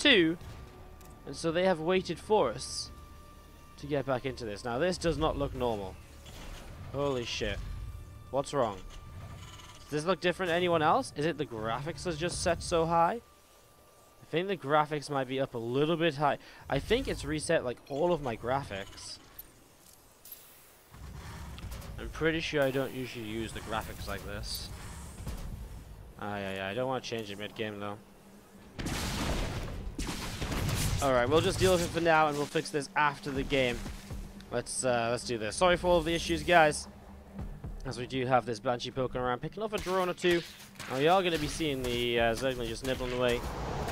2, and so they have waited for us to get back into this. Now this does not look normal. Holy shit. What's wrong? Does this look different to anyone else? Is it the graphics are just set so high? I think the graphics might be up a little bit high. I think it's reset like all of my graphics. I'm pretty sure I don't usually use the graphics like this. Yeah, I don't want to change it mid-game though. Alright, we'll just deal with it for now and we'll fix this after the game. Let's do this. Sorry for all of the issues, guys. As we do have this Banshee poking around, picking off a drone or two. Now we are going to be seeing the Zergling just nibbling away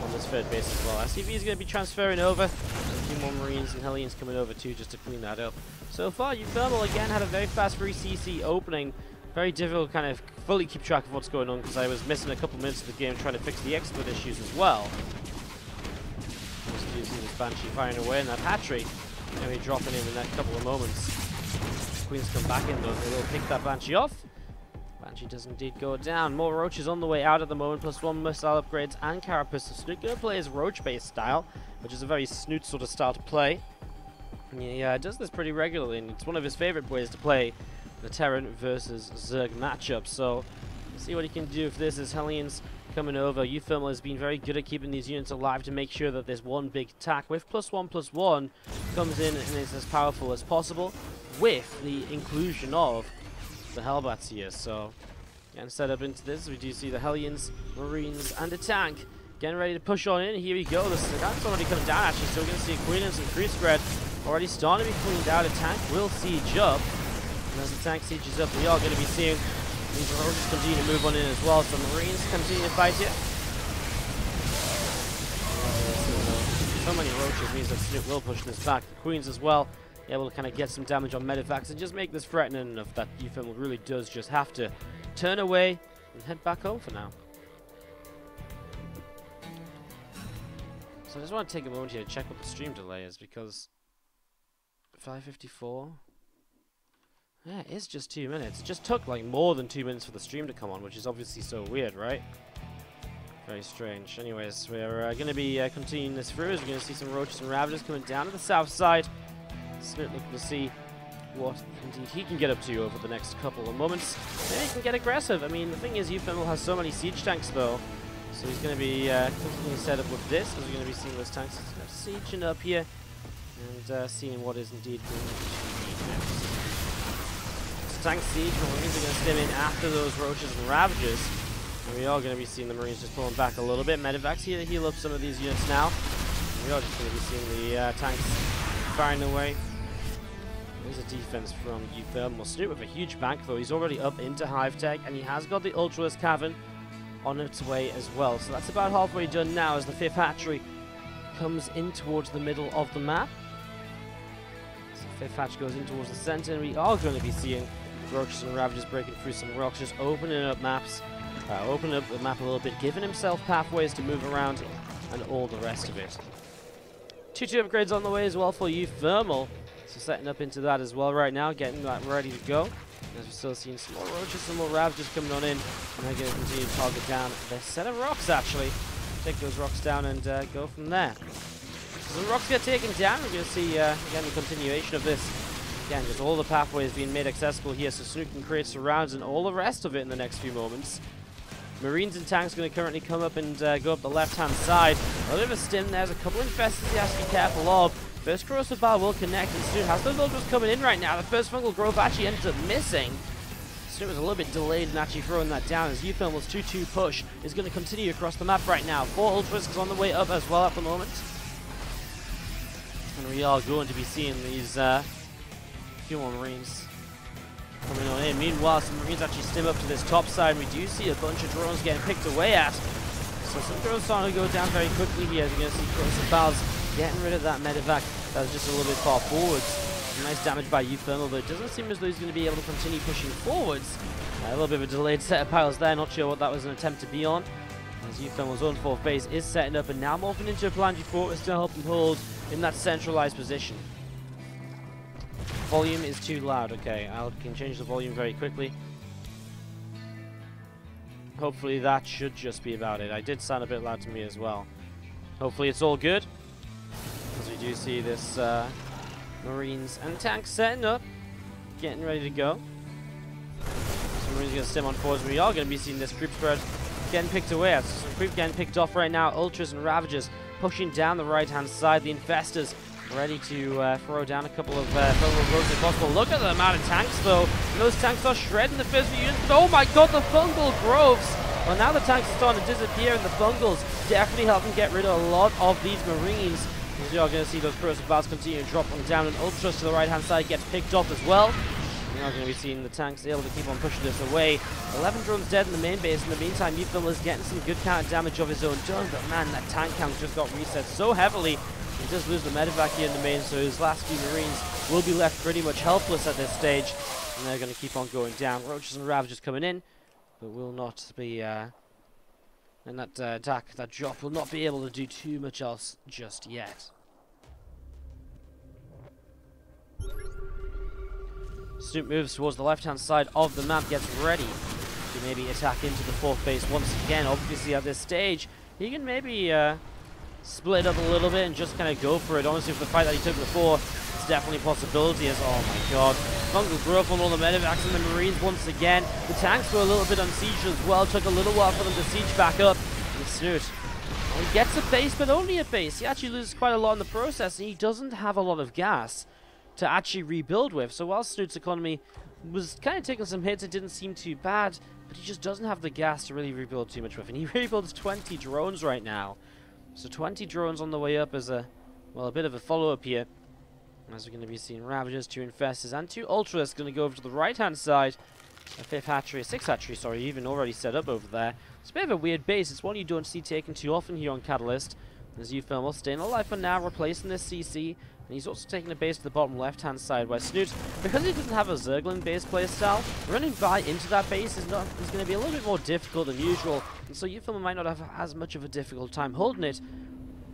on this third base as well. SCV is going to be transferring over. A few more Marines and Hellions coming over too, just to clean that up. So far, uThermal again had a very fast 3cc opening. Very difficult kind of fully keep track of what's going on because I was missing a couple minutes of the game trying to fix the expert issues as well. Just using this Banshee firing away, and that hatchery going to be dropping in the next couple of moments. Queens come back in though, they will pick that Banshee off. Banshee does indeed go down. More Roaches on the way out at the moment, +1 missile upgrades and Carapace. So Snute going to play his Roach-based style, which is a very Snute sort of style to play. And he does this pretty regularly, and it's one of his favorite ways to play the Terran versus Zerg matchup. So let's see what he can do if this is Hellions coming over. uThermal has been very good at keeping these units alive to make sure that there's one big attack with +1/+1 comes in and is as powerful as possible, with the inclusion of the Hellbats here. So getting set up into this, we do see the Hellions, Marines, and a tank getting ready to push on in. Here we go. The tank's already coming down actually, so we're going to see a Queen and some creep spread already starting to be cleaned out. A tank will siege up, and as the tank sieges up, we are going to be seeing these Roaches continue to move on in as well. So Marines continue to fight here. So many Roaches means that Snute will push this back. The Queens as well, able to kind of get some damage on Medivacs and just make this threatening enough that uThermal really does just have to turn away and head back home for now. So I just want to take a moment here to check what the stream delay is, because 5:54. Yeah, it is just 2 minutes. It just took like more than 2 minutes for the stream to come on, which is obviously so weird, right? Very strange. Anyways, we're going to be continuing this through as we're going to see some Roaches and Ravagers coming down to the south side. Snute looking to see what indeed he can get up to over the next couple of moments. Maybe he can get aggressive. I mean, the thing is, uThermal has so many siege tanks though, so he's going to be continuing set up with this, as we're going to be seeing those tanks sieging up here and seeing what is indeed going to next. So tank siege, and Marines are going to stem in after those Roaches and Ravagers. And we are going to be seeing the Marines just pulling back a little bit. Medivacs here to heal up some of these units now. And we are just going to be seeing the tanks firing away. There's a defense from uThermal. Snute with a huge bank though. He's already up into Hive Tech, and he has got the Ultralisk Cavern on its way as well. So that's about halfway done now as the 5th hatchery comes in towards the middle of the map. So 5th hatch goes in towards the center, and we are going to be seeing Roaches and Ravagers breaking through some rocks, just opening up maps, opening up the map a little bit, giving himself pathways to move around, and all the rest of it. 2 upgrades on the way as well for uThermal. So setting up into that as well right now, getting that ready to go. As we're still seeing some more Roaches, some more Ravagers coming on in, and they're going to continue to target down their set of rocks actually. Take those rocks down and go from there. So the rocks get taken down. We're going to see again the continuation of this. Again, just all the pathways being made accessible here, so Snute can create surrounds and all the rest of it in the next few moments. Marines and tanks going to currently come up and go up the left-hand side. A little bit of a stim. There's a couple of infestors he has to be careful of. First corrosive bar will connect, and Snute has those ultras coming in right now. The first fungal growth actually ends up missing. Snute was a little bit delayed in actually throwing that down, as uThermal's 2-2 push is going to continue across the map right now. 4 ultras on the way up as well at the moment. And we are going to be seeing these few more Marines coming on in. Meanwhile, some Marines actually stim up to this top side, and we do see a bunch of drones getting picked away at. So some drones starting to go down very quickly here. As you're going to see corrosive bars getting rid of that Medivac that was just a little bit far forwards. Some nice damage by uThermal, but it doesn't seem as though he's going to be able to continue pushing forwards. A little bit of a delayed set of piles there, not sure what that was an attempt to be on. As uThermal's own 4th base is setting up and now morphing into a Planetary Fortress to help him hold in that centralized position. Volume is too loud. Okay, I can change the volume very quickly. Hopefully that should just be about it. I did sound a bit loud to me as well. Hopefully it's all good, as we do see this Marines and tanks setting up, getting ready to go. So Marines are going to stem on forwards. We are going to be seeing this creep spread getting picked away at. So creep getting picked off right now. Ultras and Ravagers pushing down the right-hand side. The Infestors ready to throw down a couple of fungal groves if possible. Look at the amount of tanks, though. And those tanks are shredding the first few units. But oh my god, the fungal groves! Well, now the tanks are starting to disappear, and the fungals definitely helping get rid of a lot of these Marines. As we are going to see those corrosive bars continue to drop them down, and Ultras to the right-hand side gets picked off as well. We are going to be seeing the tanks able to keep on pushing this away. 11 drones dead in the main base. In the meantime, uThermal is getting some good counter damage of his own done, but man, that tank count just got reset so heavily. He does lose the medevac here in the main, so his last few Marines will be left pretty much helpless at this stage. And they're going to keep on going down. Roaches and Ravagers coming in, but will not be... and that attack, that drop, will not be able to do too much else just yet. Snute moves towards the left-hand side of the map, gets ready to maybe attack into the fourth base once again. Obviously at this stage, he can maybe split up a little bit and just kind of go for it. Honestly, for the fight that he took before, it's definitely a possibility. As oh my god, fungal growth on all the medevacs and the Marines once again. The tanks were a little bit unsieged as well. Took a little while for them to siege back up. And Snute, well, he gets a base, but only a base. He actually loses quite a lot in the process, and he doesn't have a lot of gas to actually rebuild with. So while Snute's economy was kind of taking some hits, it didn't seem too bad, but he just doesn't have the gas to really rebuild too much with. And he rebuilds 20 drones right now. So 20 drones on the way up as a, well, a bit of a follow-up here. As we're going to be seeing Ravagers, 2 Infestors, and 2 Ultras going to go over to the right-hand side. A 5th hatchery, 6th hatchery, sorry, even already set up over there. It's a bit of a weird base. It's one you don't see taken too often here on Catalyst. There's uThermal staying alive for now, replacing this CC. And he's also taking a base to the bottom left-hand side, where Snute, because he doesn't have a Zergling base playstyle, running by into that base is going to be a little bit more difficult than usual. And so uThermal might not have as much of a difficult time holding it,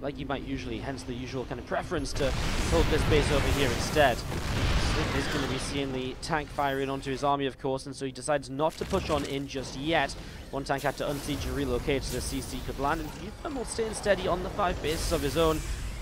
like you might usually, hence the usual kind of preference to hold this base over here instead. Snute is going to be seeing the tank firing onto his army, of course, and so he decides not to push on in just yet. One tank had to unsiege and relocate so the CC could land, and uThermal staying steady on the 5 bases of his own.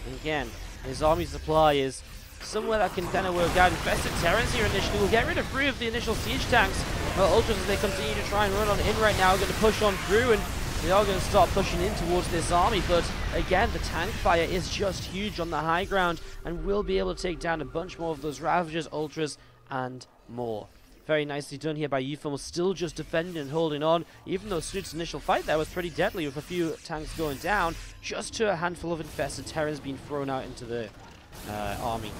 And again, his army supply is somewhere that can kind of work out. Infested Terrans here initially will get rid of 3 of the initial siege tanks. Well, Ultras, as they continue to try and run on in right now, are going to push on through, and they are going to start pushing in towards this army. But again, the tank fire is just huge on the high ground, and will be able to take down a bunch more of those Ravagers, Ultras, and more. Very nicely done here by uThermal, still just defending and holding on, even though Snute's initial fight there was pretty deadly with a few tanks going down, just to a handful of infested Terrans being thrown out into the army.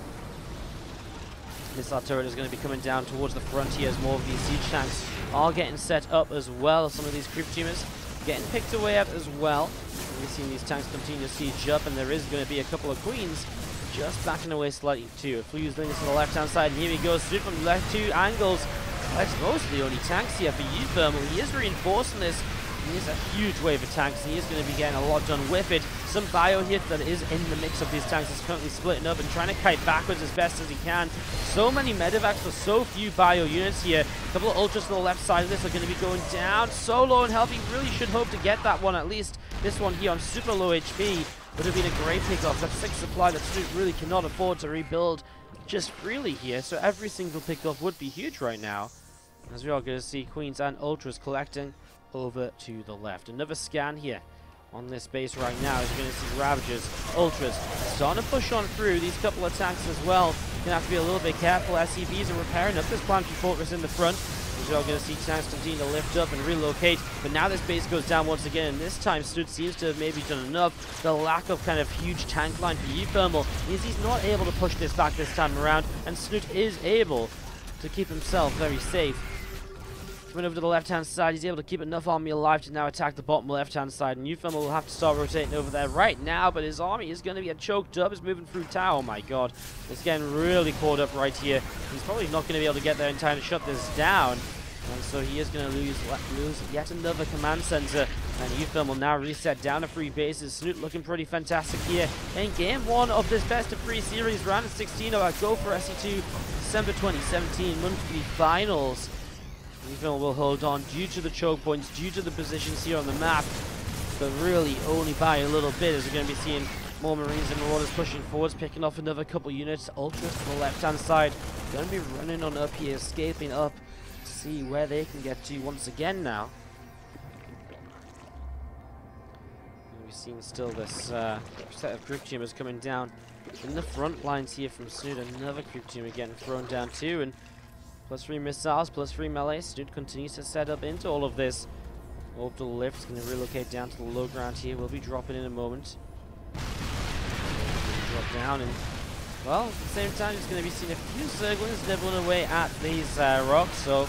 Missile turret is going to be coming down towards the front here as more of these siege tanks are getting set up as well. Some of these creep tumors getting picked away at as well. We've seen these tanks continue to siege up, and there is going to be a couple of queens just backing away slightly too. A few Lings to the left-hand side, and here he goes through from the left 2 angles. That's mostly only tanks here for uThermal. He is reinforcing this. He is a huge wave of tanks, and he is going to be getting a lot done with it. Some bio hit that is in the mix of these tanks is currently splitting up and trying to kite backwards as best as he can. So many medevacs for so few bio units here. A couple of Ultras on the left side of this are going to be going down so low in health. He really should hope to get that one, at least this one here on super low HP. Would have been a great pickup. That's 6 supply that Snute really cannot afford to rebuild just freely here. So every single pickup would be huge right now. As we are going to see Queens and Ultras collecting over to the left. Another scan here on this base right now. As you're going to see Ravagers, Ultras starting to push on through. These couple of tanks as well. You're going to have to be a little bit careful. SCVs are repairing up this planetary fortress in the front. We're going to see tanks continue to lift up and relocate, but now this base goes down once again, and this time Snute seems to have maybe done enough. The lack of kind of huge tank line for uThermal means he's not able to push this back this time around, and Snute is able to keep himself very safe. Coming over to the left-hand side, he's able to keep enough army alive to now attack the bottom left-hand side, and uThermal will have to start rotating over there right now, but his army is going to get choked up. It's moving through tower. Oh my god. It's getting really caught up right here. He's probably not going to be able to get there in time to shut this down, and so he is going to lose yet another command center, and uThermal will now reset down to 3 bases. Snute looking pretty fantastic here in game 1 of this best-of-3 series, round of 16 of our Go4SC2 December 2017 monthly finals. uThermal will hold on due to the choke points, due to the positions here on the map. but really only by a little bit, as we're going to be seeing more Marines and Marauders pushing forwards, picking off another couple units. Ultras to the left-hand side, going to be running on up here, escaping up to see where they can get to once again now. And we've seen still this set of group tumors coming down in the front lines here from Snute. Another group tumor getting thrown down too, and +3 missiles, +3 melee. Snute continues to set up into all of this. Orbital lift's going to relocate down to the low ground here. We'll be dropping in a moment. Drop down, and well, at the same time, it's going to be seeing a few Zerglings nibbling away at these rocks. So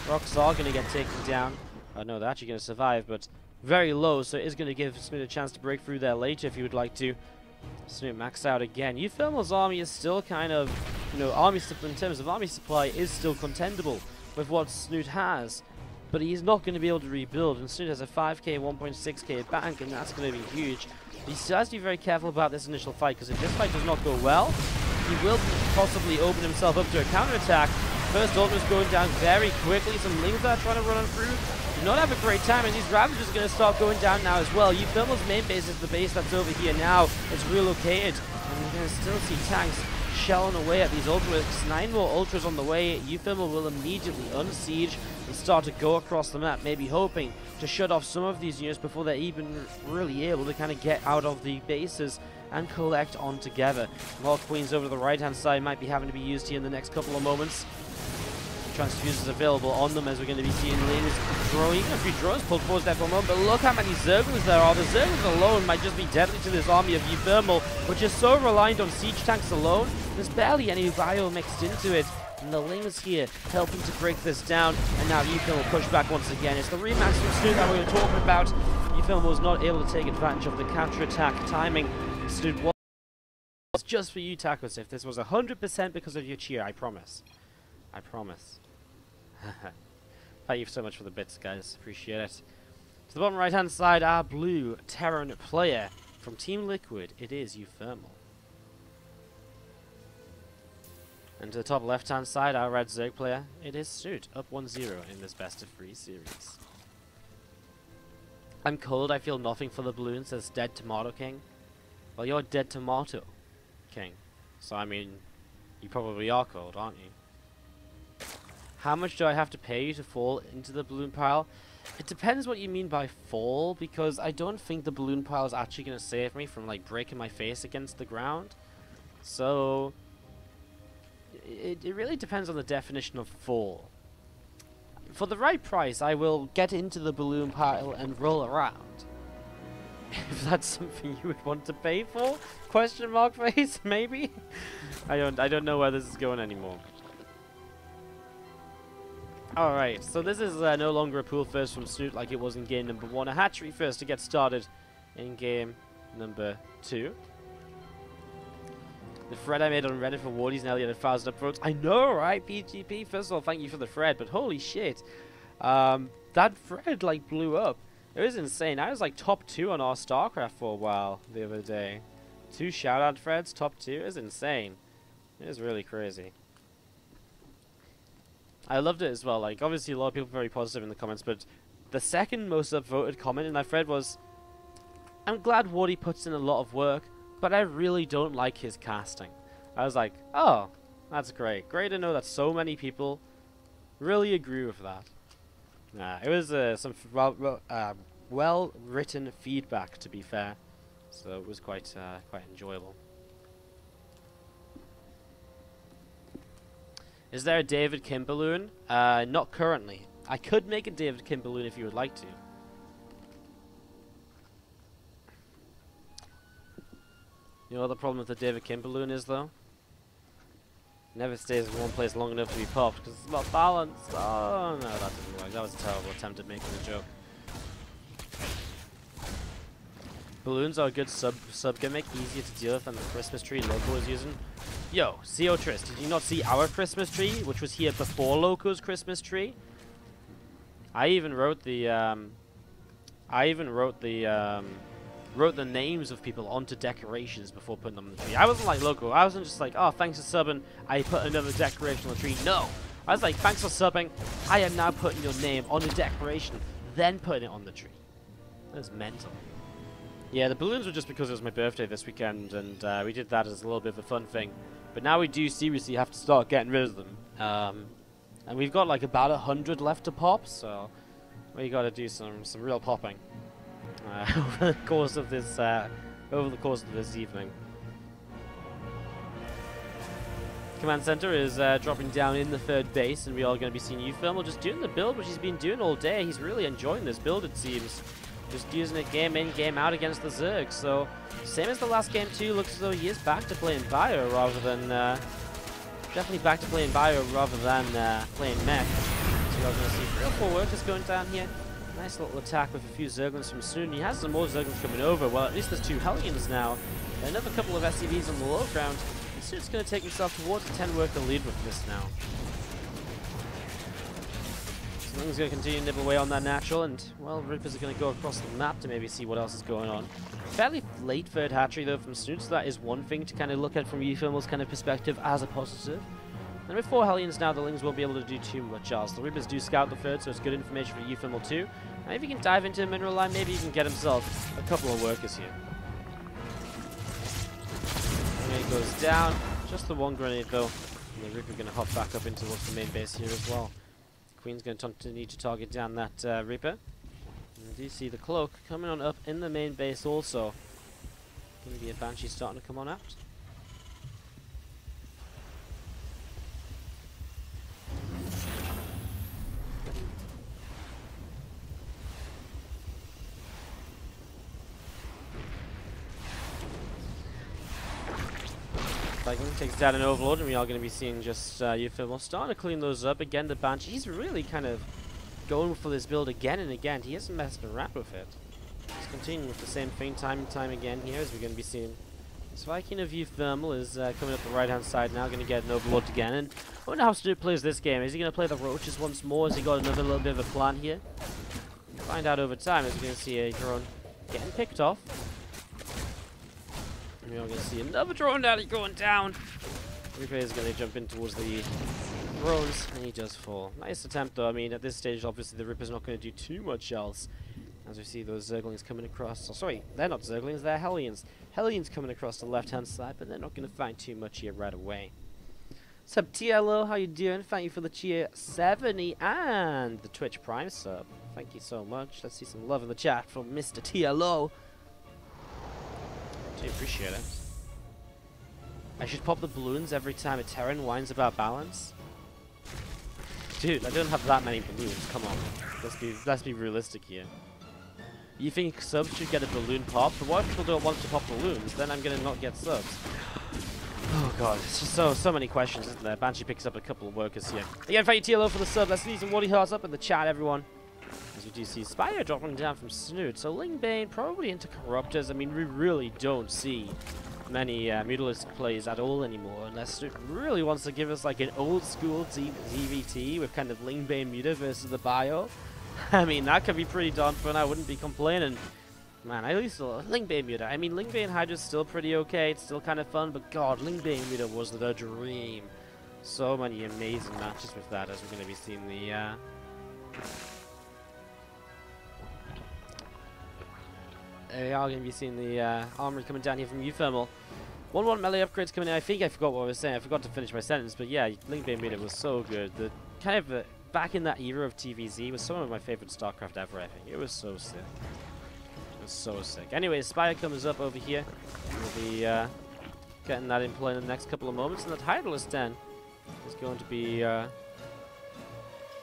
rocks are going to get taken down. No, they're actually going to survive, but very low. So it is going to give Snute a chance to break through there later if he would like to. Snute max out again. uThermal's army is still kind of, you know, in terms of army supply, is still contendable with what Snute has. But he's not going to be able to rebuild, and Snute has a 5k, 1.6k bank, and that's going to be huge. But he still has to be very careful about this initial fight, because if this fight does not go well, he will possibly open himself up to a counterattack. First Ultima's going down very quickly. Some Lings are trying to run on through. Do not have a great time, and these Ravagers are going to start going down now as well. uThermal's main base is the base that's over here now. It's relocated, and we're going to still see tanks shelling away at these Ultras. 9 more Ultras on the way. uThermal will immediately unsiege and start to go across the map, maybe hoping to shut off some of these units before they're even really able to kind of get out of the bases and collect on together. More Queens over to the right hand side might be having to be used here in the next couple of moments. Transfuses available on them, as we're going to be seeing Lings throwing a few drones pulled forward there for a moment, but look how many Zerglings there are. The Zerglings alone might just be deadly to this army of uThermal, which is so reliant on siege tanks alone. There's barely any bio mixed into it, and the Lings here helping to break this down, and now uThermal push back once again. It's the remax from Snute that we were talking about. uThermal was not able to take advantage of the counter-attack timing. Snute was just for you, Tacosif. This was 100% because of your cheer, I promise. I promise. Thank you so much for the bits, guys. Appreciate it. To the bottom right-hand side, our blue Terran player from Team Liquid. It is uThermal. And to the top left-hand side, our red Zerg player. It is Snute, up 1-0 in this best-of-3 series. I'm cold. I feel nothing for the balloon, says Dead Tomato King. Well, you're Dead Tomato King. So, I mean, you probably are cold, aren't you? How much do I have to pay you to fall into the balloon pile? It depends what you mean by fall, because I don't think the balloon pile is actually going to save me from, like, breaking my face against the ground. So, it really depends on the definition of fall. For the right price, I will get into the balloon pile and roll around. If that's something you would want to pay for? Question mark face, maybe? I don't know where this is going anymore. Alright, so this is no longer a pool first from Snute like it was in game number 1. A hatchery first to get started in game number 2. The thread I made on Reddit for Wardy's nearly at 1,000 upvotes. I know, right? PGP, first of all, thank you for the thread, but holy shit. That thread, like, blew up. It was insane. I was, like, top 2 on our StarCraft for a while the other day. 2 shout-out threads, top 2. It was insane. It was really crazy. I loved it as well. Like, obviously a lot of people were very positive in the comments, but the second most upvoted comment in that thread was, I'm glad Wardy puts in a lot of work, but I really don't like his casting. I was like, oh, that's great. Great to know that so many people really agree with that. It was some well-written feedback, to be fair, so it was quite enjoyable. Is there a David Kim balloon? Not currently. I could make a David Kim balloon if you would like to. You know what the problem with the David Kim balloon is, though? It never stays in one place long enough to be popped, because it's about balance. Oh, no, that didn't work. That was a terrible attempt at making a joke. Balloons are a good sub gimmick, easier to deal with than the Christmas tree Loco was using. Yo, CO Trist, did you not see our Christmas tree, which was here before Loco's Christmas tree? I even wrote the wrote the names of people onto decorations before putting them on the tree. I wasn't like Loco. I wasn't just like, oh, thanks for subbing, I put another decoration on the tree. No, I was like, thanks for subbing, I am now putting your name on the decoration, then putting it on the tree. That's mental. Yeah, the balloons were just because it was my birthday this weekend, and we did that as a little bit of a fun thing. But now we do seriously have to start getting rid of them. And we've got like about 100 left to pop, so we got to do some real popping over the course of this evening. Command Center is dropping down in the third base, and we are going to be seeing uThermal just doing the build which he's been doing all day. He's really enjoying this build, it seems. Just using it game in, game out against the Zerg. So, same as the last game too, looks as though he is back to playing Bio rather than... definitely back to playing Bio rather than playing Mech. So we're going to see 3 or 4 workers going down here. Nice little attack with a few Zerglings from Snute. He has some more Zerglings coming over. Well, at least there's 2 Hellions now. Another couple of SCVs on the low ground. Snute's going to take himself towards a 10 worker lead with this now. He's going to continue to nib away on that natural, and, well, Reapers are going to go across the map to maybe see what else is going on. Fairly late third hatchery, though, from Snute, so that is one thing to kind of look at from uThermal's kind of perspective as a positive. And with 4 Hellions now, the Lings won't be able to do too much else. The Reapers do scout the third, so it's good information for uThermal too. And if he can dive into a mineral line, maybe he can get himself a couple of workers here. Grenade goes down. Just the one grenade, though. And the Reaper going to hop back up into towards the main base here as well. Queen's going to need to target down that Reaper. And you see the cloak coming on up in the main base also. Going to be a Banshee starting to come on out. Viking takes down an Overlord, and we are going to be seeing just uThermal starting to clean those up. Again, the Banshee, he's really kind of going for this build again and again. He hasn't messed around with it. He's continuing with the same thing time and time again here, as we're going to be seeing. This Viking of uThermal is coming up the right-hand side now, going to get an Overlord again. And I wonder how Snute plays this game. Is he going to play the Roaches once more? Has he got another little bit of a plan here? We'll find out over time, as we're going to see a drone getting picked off. We're going to see another drone daddy going down. Reaper is going to jump in towards the drones, and he does fall. Nice attempt, though. I mean, at this stage, obviously, the Reaper's not going to do too much else. As we see those Zerglings coming across. Oh, sorry, they're not Zerglings, they're Hellions. Hellions coming across the left-hand side, but they're not going to find too much here right away. What's up, TLO? How you doing? Thank you for the tier 70 and the Twitch Prime sub. Thank you so much. Let's see some love in the chat from Mr. TLO. I do appreciate it. I should pop the balloons every time a Terran whines about balance. Dude, I don't have that many balloons. Come on, let's be realistic here. You think subs should get a balloon pop? But what if people don't want to pop balloons? Then I'm gonna not get subs. Oh god, it's just so many questions, isn't there? Banshee picks up a couple of workers here. Again, thank you TLO for the sub. Let's leave some Wardy hearts up in the chat, everyone. As we do see Spire dropping down from Snute. So Lingbane probably into Corruptors. I mean, we really don't see many Mutalisk plays at all anymore, unless Snute really wants to give us like an old school TvT with kind of Lingbane Muta versus the Bio. I mean, that could be pretty darn fun. I wouldn't be complaining. Man, at least Lingbane Muta. I mean, Lingbane Hydra's still pretty okay. It's still kind of fun, but god, Lingbane Muta was the dream. So many amazing matches with that, as we're going to be seeing the we are going to be seeing the armory coming down here from uThermal. 1-1 melee upgrades coming in. I think I forgot what I was saying. I forgot to finish my sentence, but yeah, Lingbane Muta was so good. The kind of back in that era of TvZ was some of my favorite StarCraft ever. I think it was so sick. It was so sick. Anyway, Spire comes up over here. We'll be getting that in play in the next couple of moments, and that Hydralist Den is going to be well,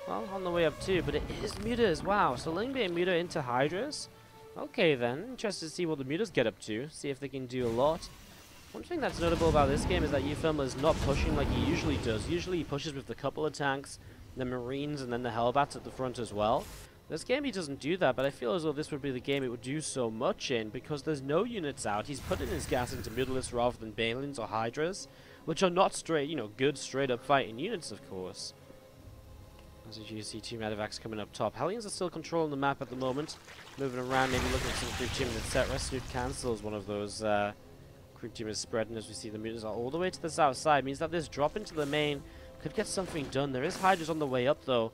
on the way up too. But it is Mutas. Wow. So Lingbane Muta into Hydras. Okay then, interested to see what the Mutas get up to, see if they can do a lot. One thing that's notable about this game is that uThermal is not pushing like he usually does. Usually he pushes with a couple of tanks, the Marines, and then the Hellbats at the front as well. This game he doesn't do that, but I feel as though this would be the game it would do so much in, because there's no units out. He's putting his gas into Mutalisks rather than Balins or Hydras, which are not straight, you know, good straight up fighting units, of course. As you see, two Medivacs coming up top. Hellions are still controlling the map at the moment. Moving around, maybe looking at some creep teaming, etc. Snute cancels one of those creep teamers spreading as we see the Mutants are all the way to the south side. Means that this drop into the main could get something done. There is Hydras on the way up, though.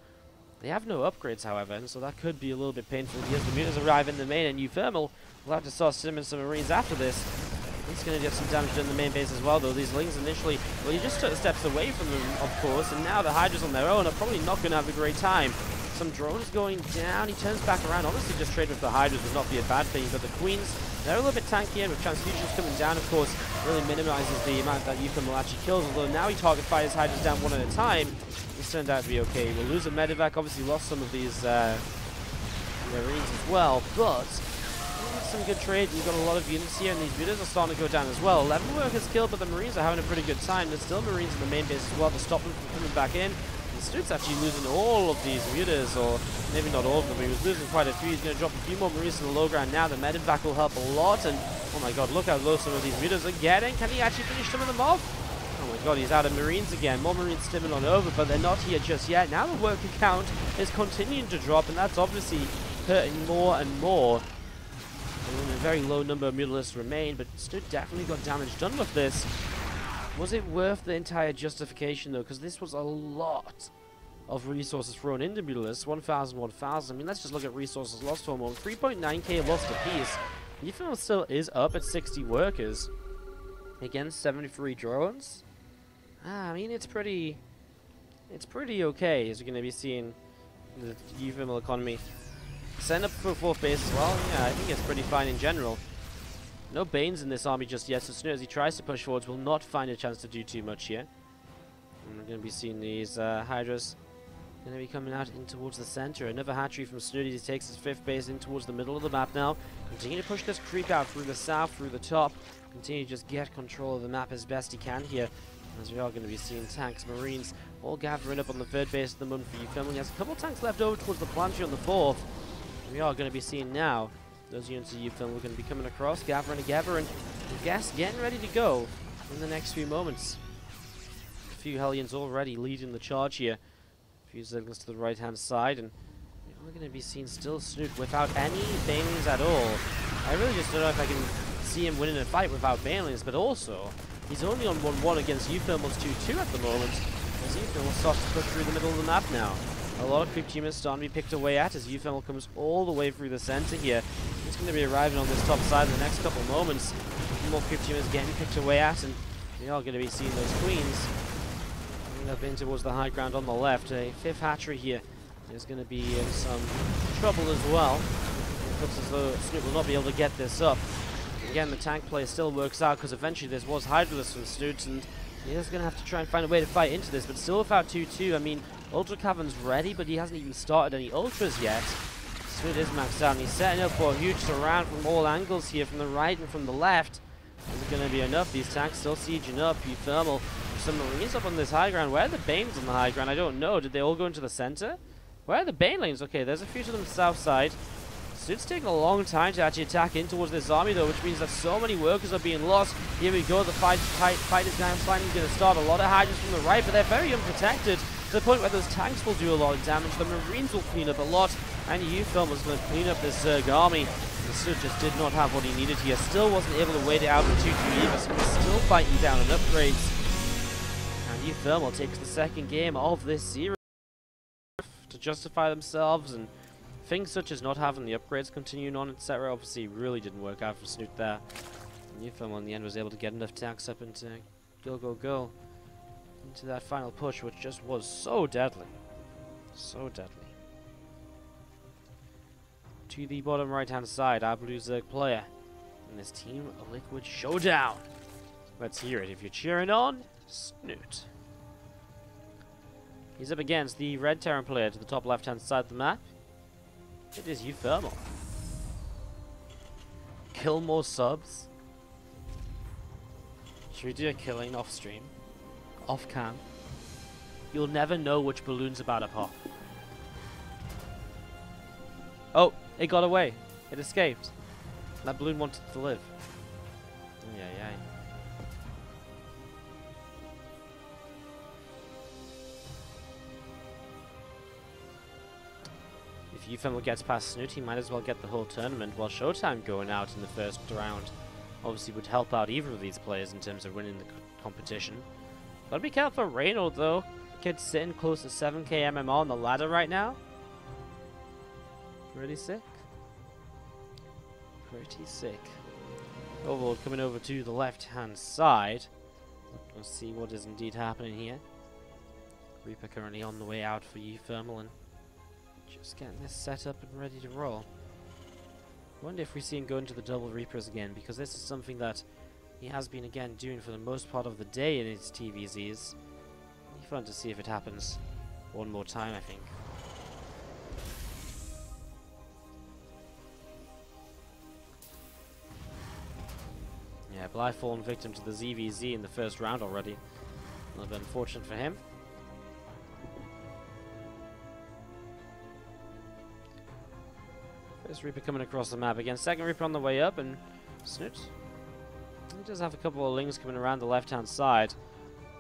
They have no upgrades, however, and so that could be a little bit painful. As the mutas arrive in the main, and uThermal will have to start stimming some Marines after this. He's going to get some damage done in the main base as well, though. These Lings initially, well, he just took steps away from them, of course, and now the Hydras on their own are probably not going to have a great time. Some drones going down. He turns back around. Honestly, just trade with the Hydras would not be a bad thing, but the Queens, they're a little bit tanky, and with transfusions coming down, of course, really minimizes the amount that uThermal actually kills, although now he target fires Hydras down one at a time. This turned out to be okay. We'll lose a medevac, obviously lost some of these Marines as well, but some good trade. We've got a lot of units here, and these mutas are starting to go down as well. 11 workers killed, but the Marines are having a pretty good time. There's still Marines in the main base as well to stop them from coming back in. The Snute's actually losing all of these mutas, or maybe not all of them, but he was losing quite a few. He's going to drop a few more Marines to the low ground now. The medevac will help a lot, and oh my god, look how low some of these mutas are getting. Can he actually finish some of them off? Oh my god, he's out of Marines again. More Marines stimming on over, but they're not here just yet. Now the worker count is continuing to drop, and that's obviously hurting more and more. And a very low number of mutalisks remain, but Snute definitely got damage done with this. Was it worth the entire justification, though? Because this was a lot of resources thrown into mutalisks. 1,000, 1,000. I mean, let's just look at resources lost for a moment. 3.9k lost apiece. uThermal still is up at 60 workers. Again, 73 drones. I mean, it's pretty okay, as you're going to be seeing the uThermal economy. Send up for 4th base as well. Yeah, I think it's pretty fine in general. No Banes in this army just yet, so Snute, as he tries to push forwards, will not find a chance to do too much here. And we're going to be seeing these Hydras going to be coming out in towards the center. Another hatchery from Snute. He takes his 5th base in towards the middle of the map now. Continue to push this creep out through the south, through the top. Continue to just get control of the map as best he can here. As we are going to be seeing tanks, Marines, all gathering up on the 3rd base of the moment for uThermal. He has a couple of tanks left over towards the planetary on the 4th. We are going to be seeing now those units of uThermal are going to be coming across, gathering together, and I guess getting ready to go in the next few moments. A few Hellions already leading the charge here. A few Zerglings to the right-hand side, and we're going to be seeing still Snute without any Banelings at all. I really just don't know if I can see him winning a fight without Banelings, but also, he's only on 1-1 against uThermal's 2-2 at the moment, as uThermal starts to push through the middle of the map now. A lot of creep teamers starting to be picked away at as uThermal comes all the way through the center here. He's going to be arriving on this top side in the next couple of moments. A few more creep teamers getting picked away at, and we are going to be seeing those Queens coming up in towards the high ground on the left. A 5th hatchery here is going to be in some trouble as well. It looks as though Snute will not be able to get this up. Again, the tank play still works out because eventually this was Hydralisk from Snute, and he's going to have to try and find a way to fight into this, but still without 2-2. I mean, Ultra Cavern's ready, but he hasn't even started any Ultras yet. Snute is maxed out, and he's setting up for a huge surround from all angles here, from the right and from the left. Is it going to be enough? These tanks still sieging up. uThermal, some Marines up on this high ground. Where are the Banes on the high ground? I don't know. Did they all go into the center? Where are the Banelings? Okay, there's a few to the south side. Snute's taking a long time to actually attack in towards this army, though, which means that so many workers are being lost. Here we go. The fight is now finally going to start. A lot of Hydras from the right, but they're very unprotected, to the point where those tanks will do a lot of damage. The Marines will clean up a lot, and uThermal is going to clean up this Zerg army. The Snute just did not have what he needed here. Still wasn't able to wait it out with 2-3 either, so he's still fighting down on upgrades. And uThermal takes the 2nd game of this series to justify themselves, and things such as not having the upgrades continuing on, etc. obviously really didn't work out for Snute there. And uThermal in the end was able to get enough tanks up into go into that final push, which just was so deadly. So deadly. To the bottom right-hand side, our blue Zerg player in this Team Liquid Showdown. Let's hear it if you're cheering on Snute. He's up against the red Terran player to the top left-hand side of the map. It is uThermal. Kill more subs. Should we do a killing off stream? Off cam? You'll never know which balloon's about to pop. Oh, it got away. It escaped. That balloon wanted to live. Yeah. If uThermal gets past Snute, he might as well get the whole tournament, while Showtime going out in the 1st round obviously would help out either of these players in terms of winning the competition. Gotta be careful for Reynold, though. Kid's sitting close to 7k MMR on the ladder right now. Pretty sick. Pretty sick. Overlord coming over to the left-hand side. Let's see what is indeed happening here. Reaper currently on the way out for uThermal and just getting this set up and ready to roll. I wonder if we see him go into the double Reapers again, because this is something that he has been again doing for the most part of the day in his TvZs. It'll be fun to see if it happens one more time, I think. Yeah, Blythe fallen victim to the ZVZ in the first round already. A little bit unfortunate for him. First Reaper coming across the map again. Second Reaper on the way up, and Snute. He does have a couple of lings coming around the left-hand side.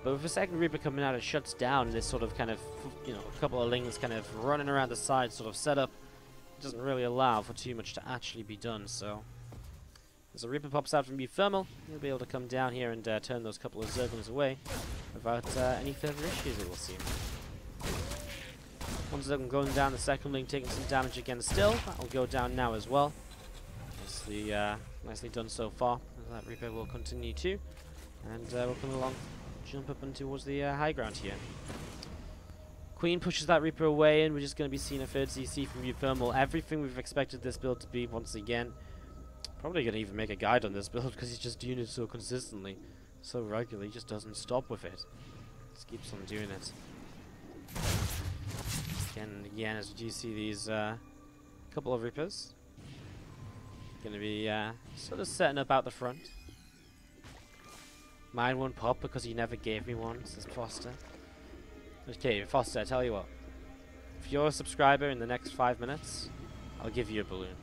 But with the second Reaper coming out, it shuts down this sort of kind of, you know, a couple of lings kind of running around the side sort of setup. It doesn't really allow for too much to actually be done, so... As a Reaper pops out from uThermal, he'll be able to come down here and turn those couple of Zerglings away without any further issues, it will seem. One Zergling going down, the second Ling taking some damage again still. That'll go down now as well. Nicely done so far. That Reaper will continue too. And we'll come along, jump up and towards the high ground here. Queen pushes that Reaper away, and we're just going to be seeing a third CC from uThermal. Everything we've expected this build to be once again. Probably going to even make a guide on this build because he's just doing it so consistently, so regularly, he just doesn't stop with it. Just keeps on doing it. Again and again, as you do see these couple of Reapers. Going to be sort of setting up out the front. Mine won't pop because he never gave me one, says Foster. Okay, Foster, I tell you what. If you're a subscriber in the next 5 minutes, I'll give you a balloon.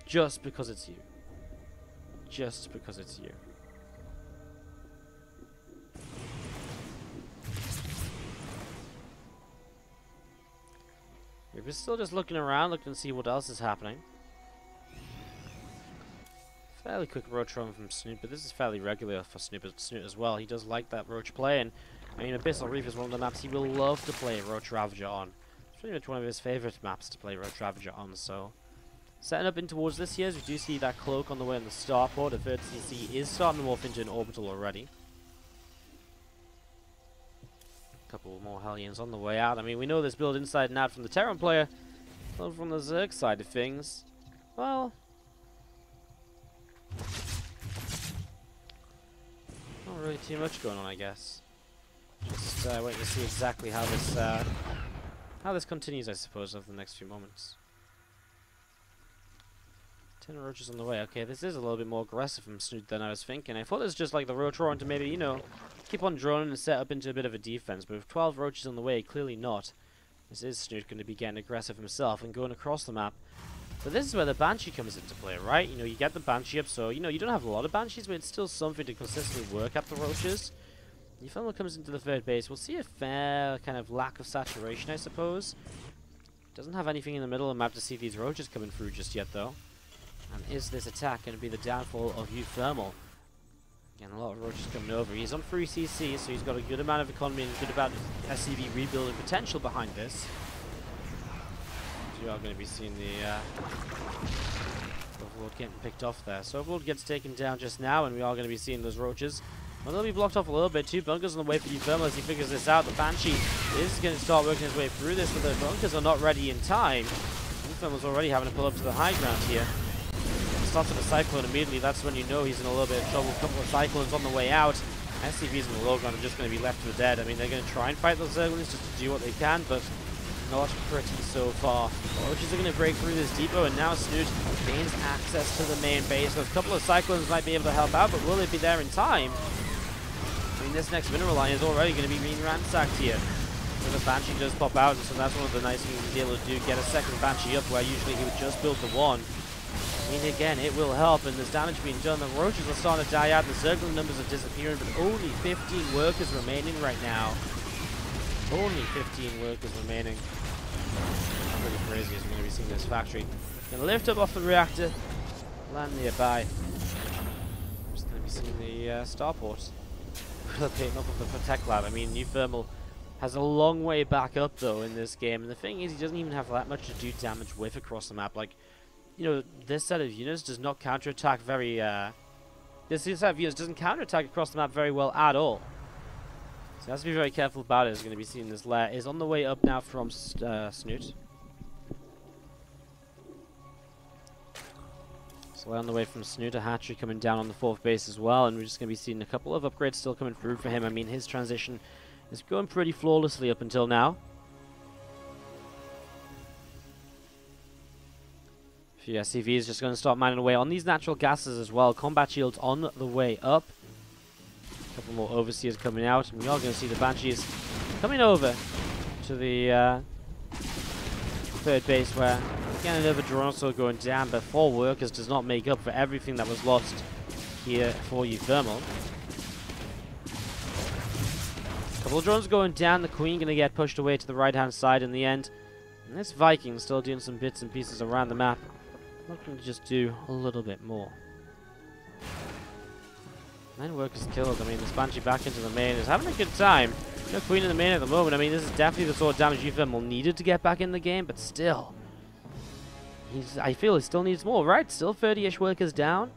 Just because it's you. Just because it's you. We're still just looking around, looking to see what else is happening. Fairly quick roach run from Snute, but this is fairly regular for Snute as well. He does like that roach play, and I mean, Abyssal Reef is one of the maps he will love to play Roach Ravager on. It's pretty much one of his favorite maps to play Roach Ravager on, so... Setting up in towards this here, as we do see that cloak on the way in the starport. The third CC is starting to morph into an orbital already. A couple more Hellions on the way out. I mean, we know this build inside and out from the Terran player. But from the Zerg side of things, well... not really too much going on, I guess. Just waiting to see exactly how this continues, I suppose, over the next few moments. 10 roaches on the way. Okay, this is a little bit more aggressive from Snute than I was thinking. I thought it was just like the roach roaring to maybe, you know, keep on droning and set up into a bit of a defense. But with 12 roaches on the way, clearly not. This is Snute going to be getting aggressive himself and going across the map. But this is where the Banshee comes into play, right? You know, you get the Banshee up, so, you know, you don't have a lot of Banshees, but it's still something to consistently work at the roaches. uThermal comes into the third base. We'll see a fair kind of lack of saturation, I suppose. Doesn't have anything in the middle of the map to see these roaches coming through just yet, though. And is this attack going to be the downfall of uThermal? Again, a lot of roaches coming over. He's on 3 CC, so he's got a good amount of economy and a good amount of SCV rebuilding potential behind this. So you are going to be seeing the Overlord getting picked off there. So Overlord gets taken down just now, and we are going to be seeing those roaches. Well, they'll be blocked off a little bit. 2 bunkers on the way for uThermal as he figures this out. The Banshee is going to start working his way through this, but the bunkers are not ready in time. uThermal's already having to pull up to the high ground here. Starts with a Cyclone immediately. That's when you know he's in a little bit of trouble. A couple of Cyclones on the way out. SCVs in the low ground are just going to be left for dead. I mean, they're going to try and fight those Zerglings just to do what they can, but not pretty so far. Roaches are going to break through this depot, and now Snute gains access to the main base. So a couple of Cyclones might be able to help out, but will they be there in time? I mean, this next mineral line is already going to be being ransacked here. So the Banshee does pop out, so that's one of the nice things he's able to do. Get a second Banshee up where usually he would just build the one. I mean, again, it will help, and there's damage being done. The roaches are starting to die out. The Zergling numbers are disappearing, but only 15 workers remaining right now. Only 15 workers remaining. Pretty crazy as we're going to be seeing this factory. Going to lift up off the reactor, land nearby. Just going to be seeing the starport. Relocating up of the Protect Lab. I mean, uThermal Has a long way back up though in this game, and the thing is, he doesn't even have that much to do damage with across the map. Like, you know, this set of units does not counterattack very. This set of units doesn't counterattack across the map very well at all. So he has to be very careful about it. Is going to be seeing this lair is on the way up now from Snute. So on the way from Snute, a hatchery coming down on the 4th base as well, and we're just going to be seeing a couple of upgrades still coming through for him. I mean, his transition is going pretty flawlessly up until now. Yeah, CV is just going to start mining away on these natural gases as well. Combat shields on the way up. A couple more overseers coming out, and we are going to see the Banshees coming over to the 3rd base, where again another drone also going down, but 4 workers does not make up for everything that was lost here for uThermal. Couple of drones going down, the Queen going to get pushed away to the right hand side in the end. And this Viking still doing some bits and pieces around the map. Looking to just do a little bit more. 9 workers killed. I mean, this Banshee back into the main is having a good time. No Queen in the main at the moment. I mean, this is definitely the sort of damage uThermal needed to get back in the game, but still. I feel he still needs more, right? Still 30-ish workers down.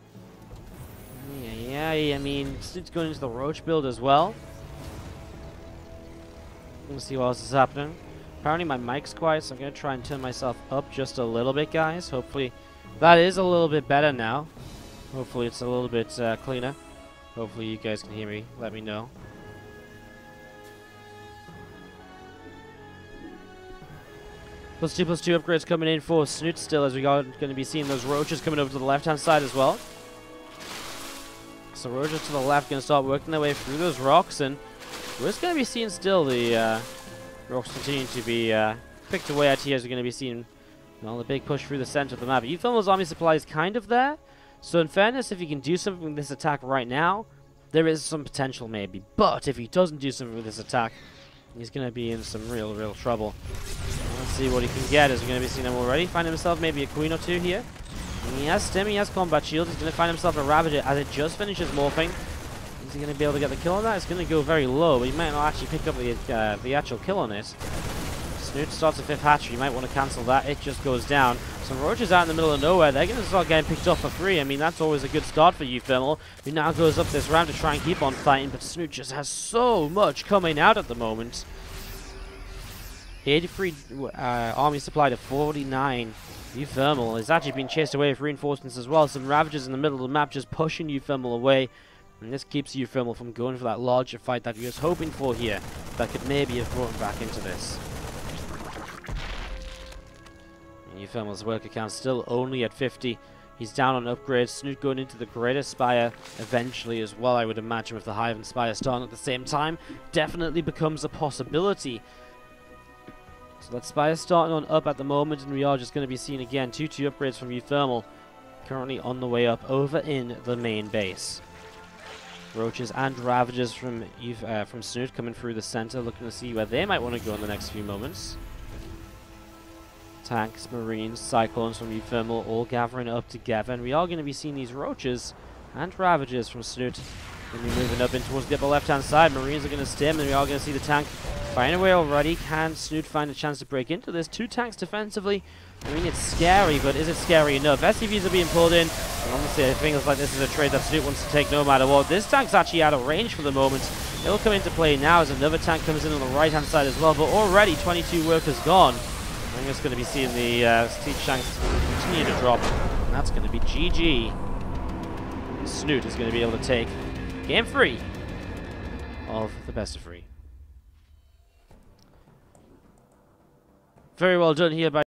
Yeah, I mean, it's going into the Roach build as well. Let's see what else is happening. Apparently my mic's quiet, so I'm going to try and turn myself up just a little bit, guys. Hopefully that is a little bit better now. Hopefully it's a little bit cleaner. Hopefully you guys can hear me. Let me know. +2/+2 upgrades coming in for Snute still, as we are going to be seeing those Roaches coming over to the left-hand side as well. So Roaches to the left going to start working their way through those rocks, and we're just going to be seeing still the rocks continue to be picked away at here, as we're going to be seeing, well, the big push through the center of the map. uThermal's army supply is kind of there, so in fairness, if he can do something with this attack right now, there is some potential maybe. But if he doesn't do something with this attack, he's going to be in some real trouble. Let's see what he can get, as we're going to be seeing him already. Find himself maybe a Queen or 2 here. And he has Stim, he has Combat Shield. He's going to find himself a Ravager as it just finishes morphing. Is he going to be able to get the kill on that? It's going to go very low, but he might not actually pick up the actual kill on it. Snute starts a 5th hatchery. You might want to cancel that. It just goes down. Some Roaches out in the middle of nowhere. They're going to start getting picked up for free. I mean, that's always a good start for uThermal, who now goes up this round to try and keep on fighting, but Snute just has so much coming out at the moment. 83 army supply to 49. uThermal is actually being chased away with reinforcements as well. Some Ravagers in the middle of the map just pushing uThermal away. And this keeps uThermal from going for that larger fight that he was hoping for here, that could maybe have brought him back into this. uThermal's worker count still only at 50. He's down on upgrades. Snute going into the Greater Spire eventually as well, I would imagine, with the Hive and Spire starting at the same time. Definitely becomes a possibility. So that Spire starting on up at the moment, and we are just going to be seeing again 2/2 upgrades from uThermal currently on the way up over in the main base. Roaches and Ravagers from Snute coming through the center, looking to see where they might want to go in the next few moments. Tanks, Marines, Cyclones from uThermal all gathering up together, and we are going to be seeing these Roaches and Ravagers from Snute going to be moving up in towards the upper left-hand side. Marines are going to stim, and we are going to see the tank firing away already. Can Snute find a chance to break into this? 2 tanks defensively. I mean, it's scary, but is it scary enough? SCVs are being pulled in, and honestly, I think it's like this is a trade that Snute wants to take no matter what. This tank's actually out of range for the moment. It'll come into play now as another tank comes in on the right-hand side as well, but already 22 workers gone. I'm just going to be seeing the siege tanks continue to drop, and that's going to be GG. Snute is going to be able to take Game 3 of the best of 3. Very well done here by